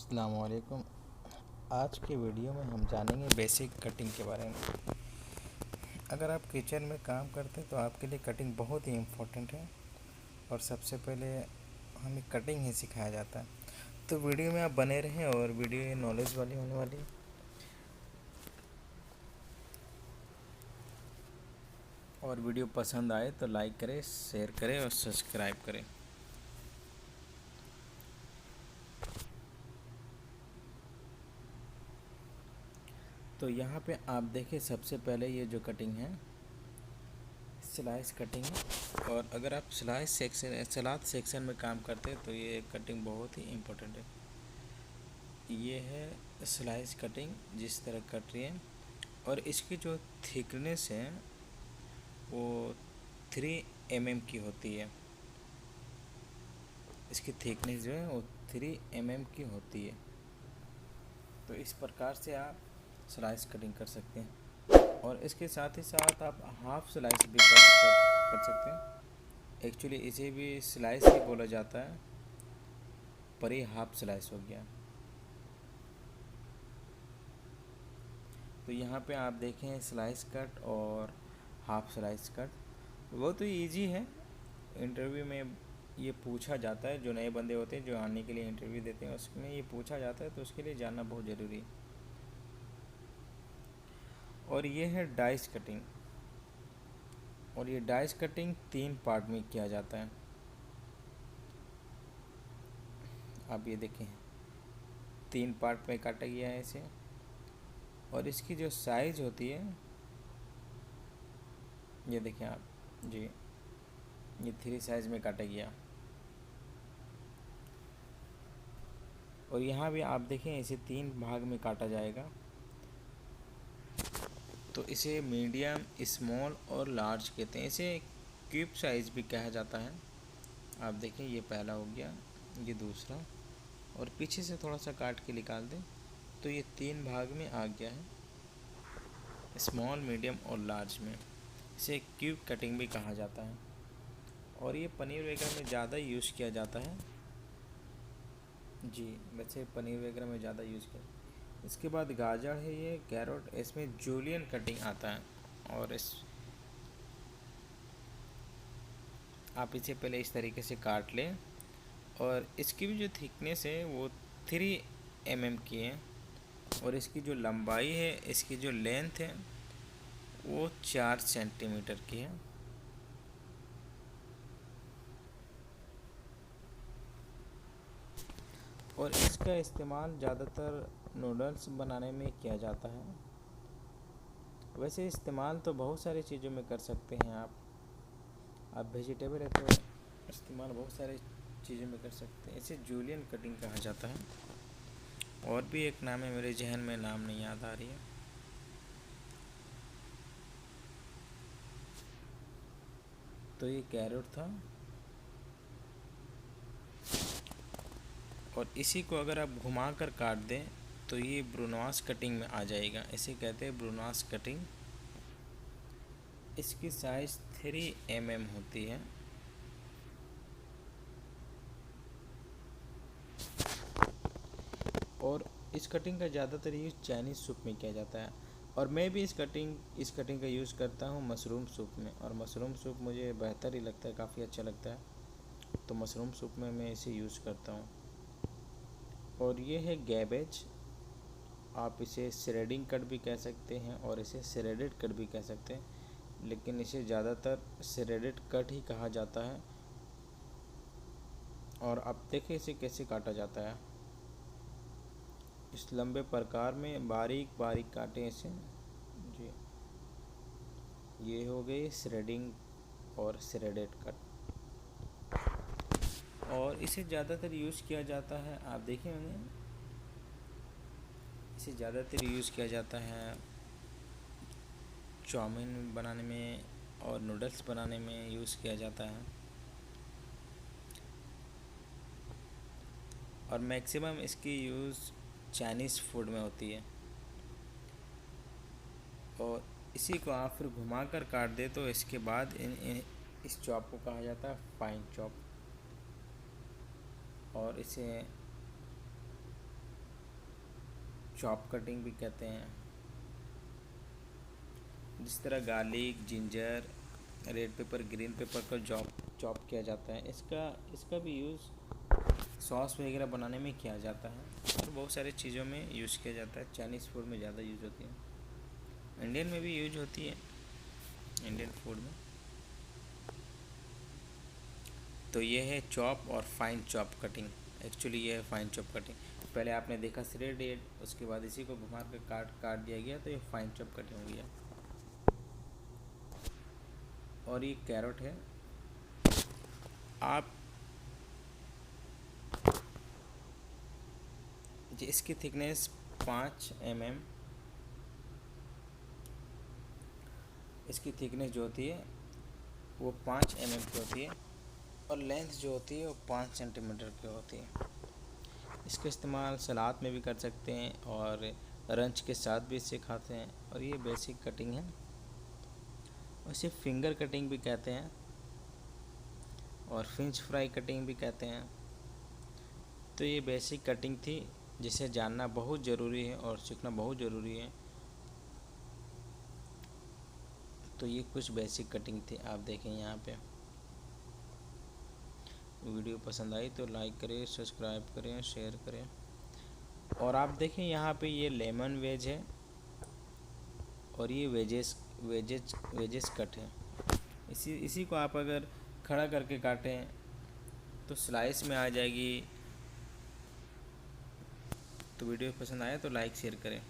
अस्सलाम वालेकुम। आज की वीडियो में हम जानेंगे बेसिक कटिंग के बारे में। अगर आप किचन में काम करते हैं तो आपके लिए कटिंग बहुत ही इम्पोर्टेंट है और सबसे पहले हमें कटिंग ही सिखाया जाता है। तो वीडियो में आप बने रहें और वीडियो ये नॉलेज वाली होने वाली है। और वीडियो पसंद आए तो लाइक करें, शेयर करें और सब्सक्राइब करें। तो यहाँ पे आप देखें, सबसे पहले ये जो कटिंग है स्लाइस कटिंग है। और अगर आप सलाद सेक्शन में काम करते हैं तो ये कटिंग बहुत ही इम्पोर्टेंट है। ये है स्लाइस कटिंग, जिस तरह कट रही है। और इसकी जो थिकनेस है वो 3 mm की होती है। इसकी थिकनेस जो है वो 3 mm की होती है। तो इस प्रकार से आप स्लाइस कटिंग कर सकते हैं। और इसके साथ ही साथ आप हाफ स्लाइस भी कर सकते हैं। एक्चुअली इसे भी स्लाइस ही बोला जाता है, पर ये हाफ स्लाइस हो गया। तो यहाँ पे आप देखें स्लाइस कट और हाफ स्लाइस कट, वो तो इजी है। इंटरव्यू में ये पूछा जाता है, जो नए बंदे होते हैं जो आने के लिए इंटरव्यू देते हैं उसमें ये पूछा जाता है, तो उसके लिए जानना बहुत ज़रूरी है। और ये है डाइस कटिंग। और ये डाइस कटिंग 3 पार्ट में किया जाता है। आप ये देखें 3 पार्ट में काटा गया है इसे। और इसकी जो साइज़ होती है, ये देखें आप जी, ये 3 साइज़ में काटा गया। और यहाँ भी आप देखें इसे 3 भाग में काटा जाएगा। तो इसे मीडियम, स्मॉल और लार्ज कहते हैं। इसे क्यूब साइज़ भी कहा जाता है। आप देखें ये पहला हो गया, ये दूसरा, और पीछे से थोड़ा सा काट के निकाल दें तो ये 3 भाग में आ गया है, स्मॉल, मीडियम और लार्ज में। इसे क्यूब कटिंग भी कहा जाता है। और ये पनीर वगैरह में ज़्यादा यूज़ किया जाता है जी। वैसे पनीर वगैरह में ज़्यादा यूज़ किया। इसके बाद गाजर है, ये कैरोट, इसमें जूलियन कटिंग आता है। और इस आप इसे पहले इस तरीके से काट लें। और इसकी भी जो थिकनेस है वो 3 mm की है। और इसकी जो लंबाई है, इसकी जो लेंथ है वो 4 सेंटीमीटर की है। और इसका इस्तेमाल ज़्यादातर नूडल्स बनाने में किया जाता है। वैसे इस्तेमाल तो बहुत सारी चीज़ों में कर सकते हैं आप वेजिटेबल है तो इस्तेमाल बहुत सारी चीज़ों में कर सकते हैं। इसे जूलियन कटिंग कहा जाता है। और भी एक नाम है, मेरे जहन में नाम नहीं याद आ रही है। तो ये कैरोट था। और इसी को अगर आप घुमा कर काट दें तो ये ब्रुनवास कटिंग में आ जाएगा। इसे कहते हैं ब्रुनवास कटिंग। इसकी साइज़ 3 mm होती है। और इस कटिंग का ज़्यादातर यूज़ चाइनीज़ सूप में किया जाता है। और मैं भी इस कटिंग का यूज़ करता हूँ मशरूम सूप में। और मशरूम सूप मुझे बेहतर ही लगता है, काफ़ी अच्छा लगता है। तो मशरूम सूप में मैं इसे यूज़ करता हूँ। और ये है गैबेज। आप इसे श्रेडिंग कट भी कह सकते हैं और इसे श्रेडेड कट भी कह सकते हैं, लेकिन इसे ज़्यादातर श्रेडेड कट ही कहा जाता है। और अब देखिए इसे कैसे काटा जाता है। इस लंबे प्रकार में बारीक बारीक काटें इसे जी। ये हो गई श्रेडिंग और श्रेडेड कट। और इसे ज़्यादातर यूज़ किया जाता है, आप देखें मैंने, इसे ज़्यादातर यूज़ किया जाता है चाउमीन बनाने में और नूडल्स बनाने में यूज़ किया जाता है। और मैक्सिमम इसकी यूज़ चाइनीज़ फूड में होती है। और इसी को आप फिर घुमा कर काट दे तो इसके बाद इस चॉप को कहा जाता है फाइन चॉप। और इसे चॉप कटिंग भी कहते हैं। जिस तरह garlic, ginger, red pepper, green pepper को चॉप किया जाता है, इसका भी यूज़ सॉस वगैरह बनाने में किया जाता है और बहुत सारी चीज़ों में यूज़ किया जाता है। चाइनीज़ फूड में ज़्यादा यूज़ होती है, इंडियन में भी यूज होती है, इंडियन फूड में। तो ये है चॉप और फाइन चॉप कटिंग। एक्चुअली ये है फाइन चॉप कटिंग। पहले आपने देखा श्रेडेड, उसके बाद इसी को घुमा कर काट दिया गया, तो ये फाइन चॉप कटिंग हो गया। और ये कैरेट है, आप इसकी थिकनेस 5 mm, इसकी थिकनेस जो होती है वो 5 mm की होती है और लेंथ जो होती है वो 5 सेंटीमीटर की होती है। इसका इस्तेमाल सलाद में भी कर सकते हैं और रंच के साथ भी इसे खाते हैं। और ये बेसिक कटिंग है, और इसे फिंगर कटिंग भी कहते हैं और फ्रेंच फ्राई कटिंग भी कहते हैं। तो ये बेसिक कटिंग थी जिसे जानना बहुत ज़रूरी है और सीखना बहुत ज़रूरी है। तो ये कुछ बेसिक कटिंग थी, आप देखें यहाँ पे। वीडियो पसंद आई तो लाइक करें, सब्सक्राइब करें, शेयर करें। और आप देखें यहाँ पे ये लेमन वेज है और ये वेजेस कट है। इसी को आप अगर खड़ा करके काटें तो स्लाइस में आ जाएगी। तो वीडियो पसंद आए तो लाइक शेयर करें।